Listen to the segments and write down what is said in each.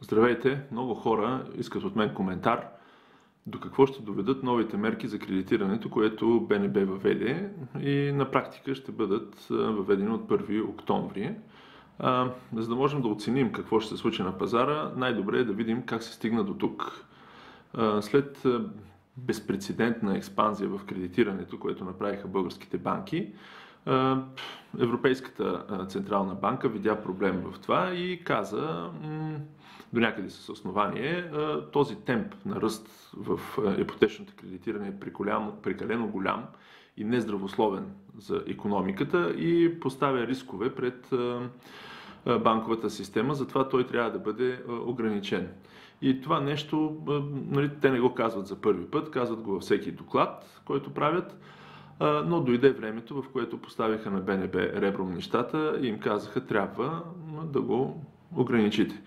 Здравейте! Много хора искат от мен коментар до какво ще доведат новите мерки за кредитирането, което БНБ въведе и на практика ще бъдат въведени от 1 октомври. За да можем да оценим какво ще се случи на пазара, най-добре е да видим как се стигна до тук. След безпрецедентна експанзия в кредитирането, което направиха българските банки, Европейската централна банка видя проблем в това и каза, до някъде с основание, този темп на ръст в ипотечното кредитиране е прекалено голям и нездравословен за икономиката и поставя рискове пред банковата система, затова той трябва да бъде ограничен. И това нещо, те не го казват за първи път, казват го във всеки доклад, който правят, но дойде времето, в което поставиха на БНБ ребром нещата и им казаха, трябва да го ограничите.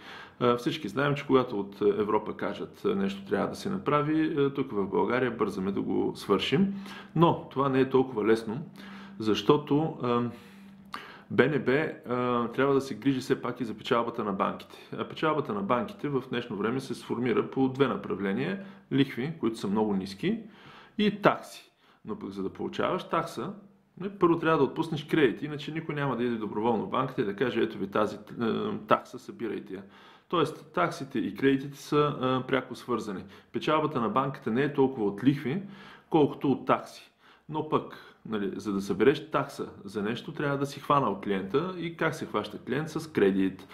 Всички знаем, че когато от Европа кажат нещо трябва да се направи, тук в България бързаме да го свършим. Но това не е толкова лесно, защото БНБ трябва да се грижи все пак и за печалбата на банките. А печалбата на банките в днешно време се сформира по две направления. Лихви, които са много ниски, и такси. Но пък за да получаваш такса, първо трябва да отпуснеш кредити, иначе никой няма да иде доброволно в банката и да каже, ето ви тази такса, събирайте я. Тоест, таксите и кредитите са пряко свързани. Печалбата на банката не е толкова от лихви, колкото от такси. Но пък, за да събереш такса за нещо, трябва да си хванал клиента. И как се хваща клиент? С кредит.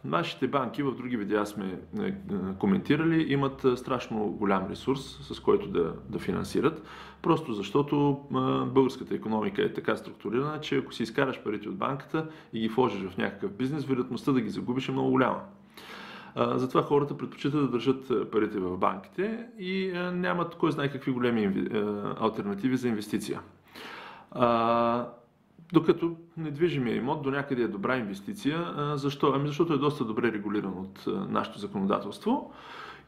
Нашите банки, в други видеа сме коментирали, имат страшно голям ресурс, с който да финансират. Просто защото българската икономика е така структурирана, че ако си изкараш парите от банката и ги вложиш в някакъв бизнес, вероятността да ги загубиш е много голяма. Затова хората предпочитат да държат парите в банките и нямат кой знае какви големи алтернативи за инвестиция. Докато недвижимия имот до някъде е добра инвестиция. Защо? Защото е доста добре регулиран от нашето законодателство.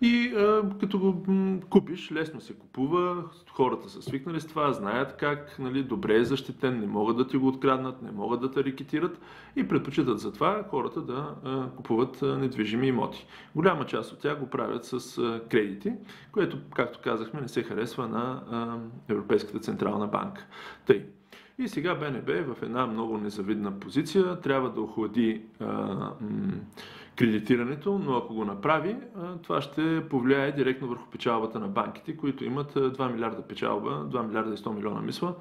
И като го купиш, лесно се купува, хората са свикнали с това, знаят как, добре е защитен, не могат да ти го откраднат, не могат да те рекетират и предпочитат за това хората да купуват недвижими имоти. Голяма част от тях го правят с кредити, което, както казахме, не се харесва на Европейската централна банка. Тъй. И сега БНБ е в една много незавидна позиция, трябва да охлади кредитирането, но ако го направи, това ще повлияе директно върху печалбата на банките, които имат 2 милиарда печалба, 2 милиарда и 100 милиона мисля,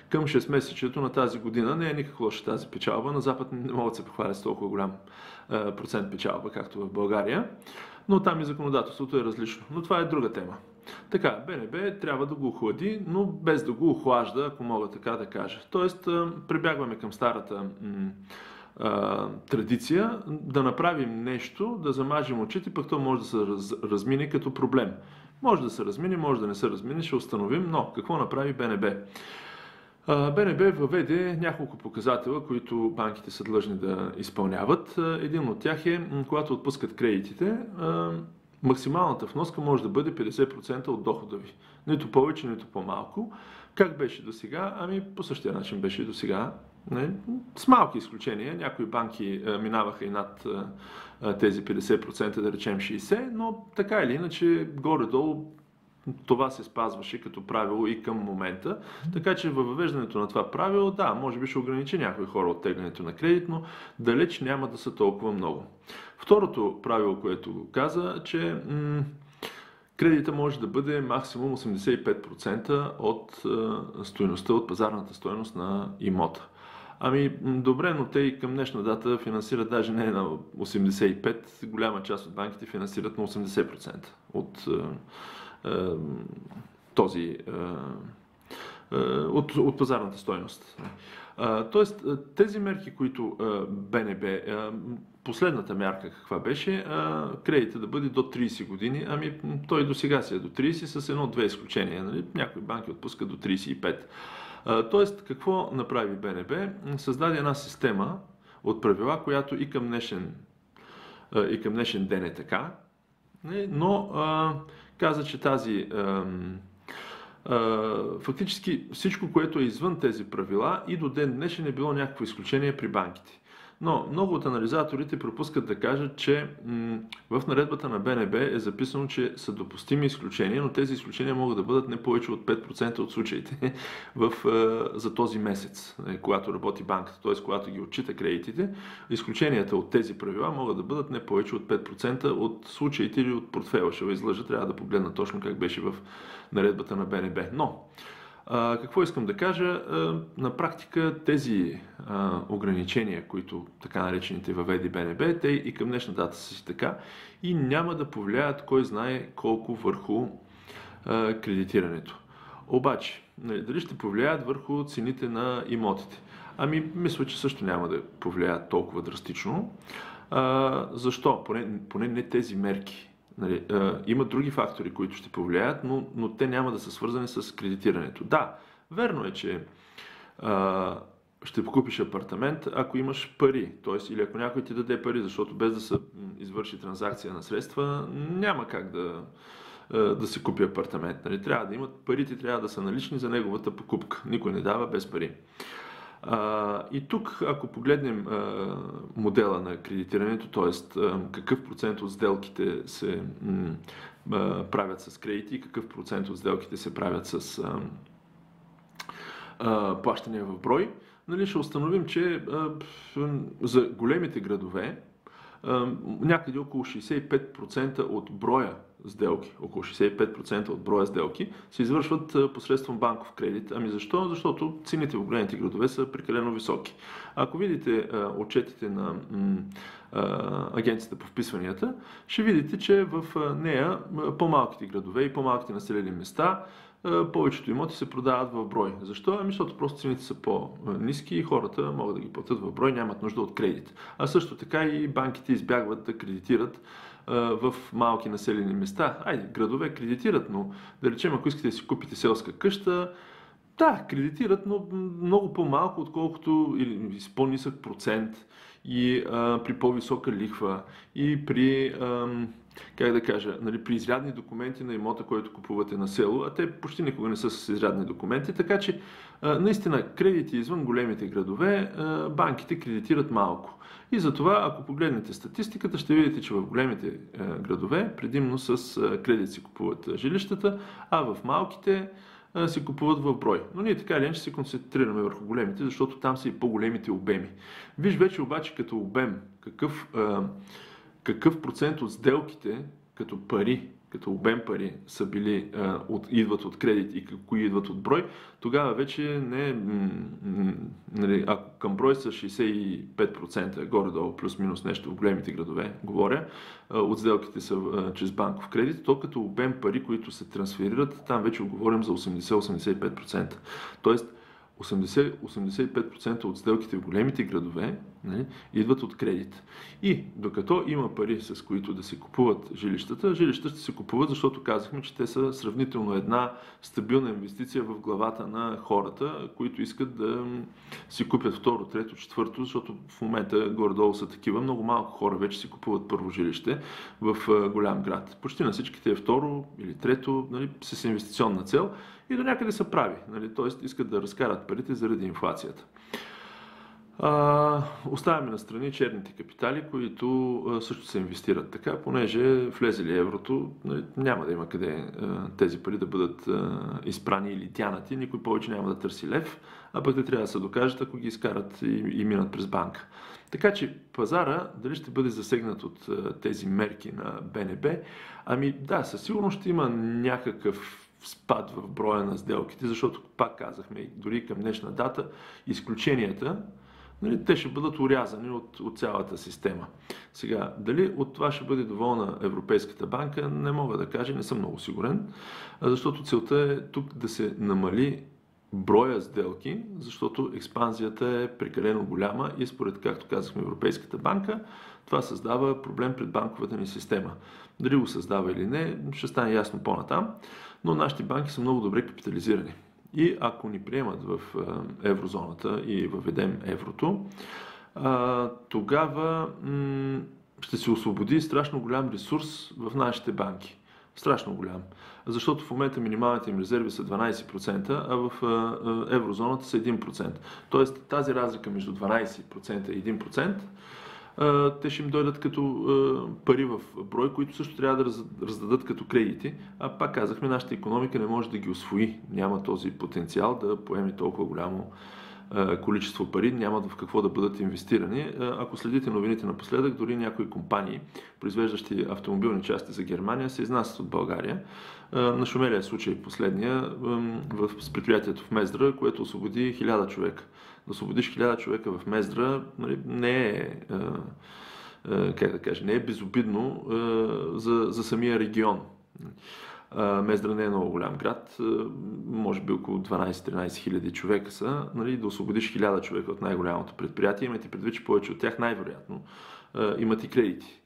към 6-месечието на тази година. Не е никак лоша тази печалба, на Запад не могат да се похвалят с толкова голям процент печалба, както в България, но там и законодателството е различно. Но това е друга тема. Така, БНБ трябва да го охлади, но без да го охлажда, ако мога така да кажа. Тоест, прибягваме към старата традиция да направим нещо, да замажем очите, пък то може да се размине като проблем. Може да се размине, може да не се размине, ще установим, но какво направи БНБ? БНБ въведе няколко показателя, които банките са длъжни да изпълняват. Един от тях е, когато отпускат кредитите, максималната вноска може да бъде 50% от дохода ви. Нито повече, нито по-малко. Как беше до сега? По същия начин беше до сега. С малки изключения. Някои банки минаваха и над тези 50%, да речем 60%, но така или иначе, горе-долу това се спазваше като правило и към момента. Така че във въвеждането на това правило, да, може би ще ограничи някои хора от теглянето на кредит, но далеч няма да са толкова много. Второто правило, което го каза, че кредита може да бъде максимум 85% от стойността, от пазарната стойност на имота. Добре, но те и към днешна дата финансират даже не на 85%, голяма част от банките финансират на 80% от от пазарната стойност. Тоест, тези мерки, които БНБ, последната мярка каква беше, кредита да бъде до 30 години, той до сега си е до 30 с едно-две изключения. Някои банки отпускат до 35. Тоест, какво направи БНБ? Създаде една система от правила, която и към днешен ден е така, но каза, че фактически всичко, което е извън тези правила и до ден днешен е било някакво изключение при банките. Но много от анализаторите пропускат да кажат, че в наредбата на БНБ е записано, че са допустими изключения, но тези изключения могат да бъдат не повече от 5% от случаите за този месец, когато работи банката, т.е. когато ги отчита кредитите. Изключенията от тези правила могат да бъдат не повече от 5% от случаите или от портфейла. Ще ви излъжа, трябва да погледна точно как беше в наредбата на БНБ. Но какво искам да кажа? На практика тези ограничения, които така наречените въведи БНБ, те и към днешна дата са си така и няма да повлияят кой знае колко върху кредитирането. Обаче, дали ще повлияят върху цените на имотите? Мисля, че също няма да повлияят толкова драстично. Защо? Поне не тези мерки. Има други фактори, които ще повлияят, но те няма да са свързани с кредитирането. Да, верно е, че ще купиш апартамент, ако имаш пари, т.е. или ако някой ти даде пари, защото без да се извърши транзакция на средства, няма как да се купи апартамент. Трябва да имат парите, трябва да са налични за неговата покупка. Никой не дава без пари. И тук, ако погледнем модела на кредитирането, т.е. какъв процент от сделките се правят с кредити и какъв процент от сделките се правят с плащания в брой, ще установим, че за големите градове някъде около 65% от броя сделки, се извършват посредством банков кредит. Защо? Защото цените в големите градове са прекалено високи. Ако видите отчетите на агенцията по вписванията, ще видите, че в нея по-малките градове и по-малките населени места повечето имоти се продават в брой. Защо? Защото просто цените са по-ниски и хората могат да ги платят в брой, нямат нужда от кредит. А също така и банките избягват да кредитират в малки населени места. Градове кредитират, но да речем, ако искате да си купите селска къща, да, кредитират, но много по-малко, отколкото или с по-нисък процент и при по-висока лихва и при при изрядни документи на имота, който купувате на село, а те почти никога не са с изрядни документи, така че наистина кредити извън големите градове банките кредитират малко. И затова, ако погледнете статистиката, ще видите, че в големите градове предимно с кредит си купуват жилищата, а в малките се купуват в брой. Но ние така или иначе се концентрираме върху големите, защото там са и по-големите обеми. Виж вече обаче като обем, какъв процент от сделките като пари, като обем пари са били, идват от кредит и кои идват от брой, тогава вече ако към брой са 65%, горе-долу, плюс-минус нещо в големите градове, говоря, от сделките са чрез банков кредит, то като обем пари, които се трансферират, там вече говорим за 80-85%. Тоест, 80-85% от сделките в големите градове идват от кредит. И докато има пари, с които да се купуват жилищата ще се купуват, защото казахме, че те са сравнително една стабилна инвестиция в главата на хората, които искат да си купят второ, трето, четвърто, защото в момента горе-долу са такива. Много малко хора вече си купуват първо жилище в голям град. Почти на всичките е второ или трето, с инвестиционна цел. И до някъде са прави, т.е. искат да разкарат парите заради инфлацията. Оставяме на страни черните капитали, които също се инвестират така, понеже влезе ли еврото, няма да има къде тези пари да бъдат изпрани или тянати, никой повече няма да търси лев, а пък те трябва да се докажат, ако ги изкарат и минат през банка. Така че пазара дали ще бъде засегнат от тези мерки на БНБ, да, със сигурност ще има някакъв спад в броя на сделките, защото, пак казахме, дори към днешна дата, изключенията, те ще бъдат урязани от цялата система. Сега, дали от това ще бъде доволна Европейската банка, не мога да кажа, не съм много сигурен, защото целта е тук да се намали броя сделки, защото експанзията е прекалено голяма и според, както казахме, Европейската банка, това създава проблем пред банковата ни система. Дали го създава или не, ще стане ясно по-натам, но нашите банки са много добре капитализирани. И ако ни приемат в еврозоната и въведем еврото, тогава ще се освободи страшно голям ресурс в нашите банки. Страшно голям. Защото в момента минималните им резерви са 12%, а в еврозоната са 1%. Тоест тази разлика между 12% и 1%, те ще им дойдат като пари в брой, които също трябва да раздадат като кредити. А пак казахме, нашата икономика не може да ги усвои. Няма този потенциал да поеме толкова голямо количество пари, нямат в какво да бъдат инвестирани. Ако следите новините напоследък, дори някои компании, произвеждащи автомобилни части за Германия, се изнасят от България. Нашумелия случай последния с предприятието в Мездра, което освободи 1000 човека. Да освободиш 1000 човека в Мездра, не е, как да кажа, не е безобидно за самия регион. Мездра не е много голям град, може би около 12-13 хиляди човека са, нали, да освободиш 1000 човека от най-голямото предприятие, имате предвид, че повече от тях най-вероятно имат и кредити.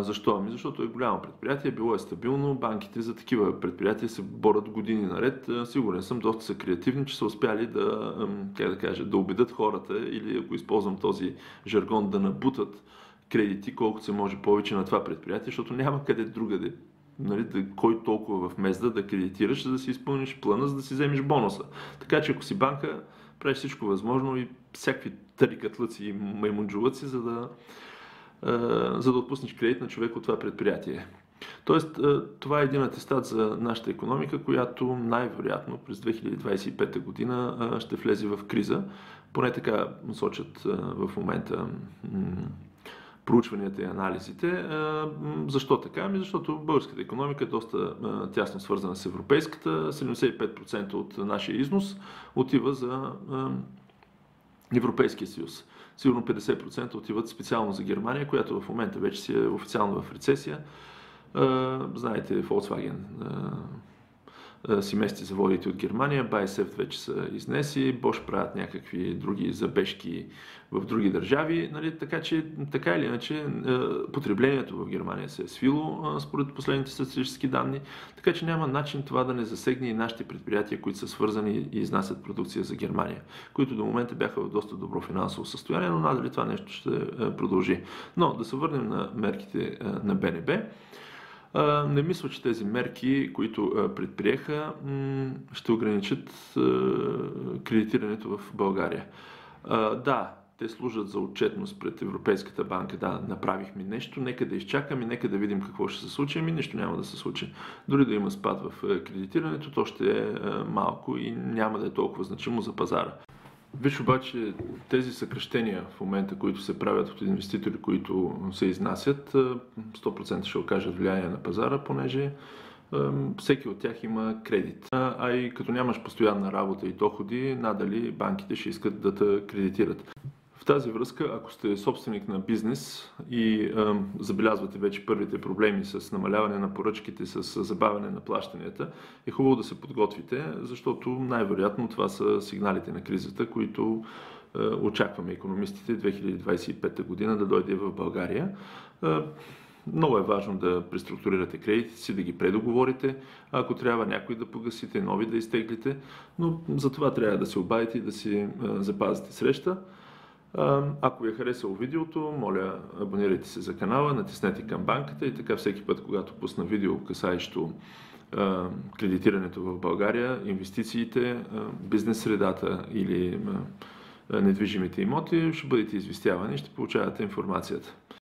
Защо? Защото е голямо предприятие, било е стабилно, банките за такива предприятия се борят години наред. Сигурен съм, доста са креативни, че са успяли да, как да кажа, да убедят хората или, ако използвам този жаргон, да набутат кредити колкото се може повече на това предприятие, защото няма къде другаде. Нали, кой толкова в Мездра да кредитираш, за да си изпълниш плана, за да си вземеш бонуса. Така че ако си банка, правиш всичко възможно и всякакви тарикатлъци и маймунджулъци, за да отпуснеш кредит на човек от това предприятие. Тоест, това е един атестат за нашата икономика, която най-вероятно през 2025 година ще влезе в криза. Поне така сочат в момента проучванията и анализите. Защо така? Ами защото българската икономика е доста тясно свързана с европейската. 75% от нашия износ отива за Европейския съюз. Сигурно 50% отиват специално за Германия, която в момента вече си е официално в рецесия. Знаете, Volkswagen си мести заводите от Германия, BASF вече са изнеси, Bosch правят някакви други забежки в други държави, нали? Така или иначе потреблението в Германия се е свило според последните статистически данни, така че няма начин това да не засегне и нашите предприятия, които са свързани и изнасят продукция за Германия, които до момента бяха в доста добро финансово състояние, но надали това нещо ще продължи. Но да се върнем на мерките на БНБ. Не мисля, че тези мерки, които предприеха, ще ограничат кредитирането в България. Да, те служат за отчетност пред Европейската банка. Да, направихме нещо, нека да изчакаме, нека да видим какво ще се случи. Ами нищо няма да се случи. Дори да има спад в кредитирането, то ще е малко и няма да е толкова значимо за пазара. Виж обаче тези съкращения в момента, които се правят от инвеститори, които се изнасят, 100% ще окажат влияние на пазара, понеже всеки от тях има кредит. А и като нямаш постоянна работа и доходи, надали банките ще искат да те кредитират. В тази връзка, ако сте собственик на бизнес и забелязвате вече първите проблеми с намаляване на поръчките, с забавяне на плащанията, е хубаво да се подготвите, защото най-вероятно това са сигналите на кризата, които очакваме икономистите 2025 година да дойде в България. Много е важно да преструктурирате кредитите си, да ги предоговорите, ако трябва някой да погасите, нови да изтеглите, но за това трябва да се обадите и да си запазите среща. Ако ви е харесало видеото, моля, абонирайте се за канала, натиснете към банката и така всеки път, когато пусна видео касаещо кредитирането в България, инвестициите, бизнес средата или недвижимите имоти, ще бъдете известявани и ще получавате информацията.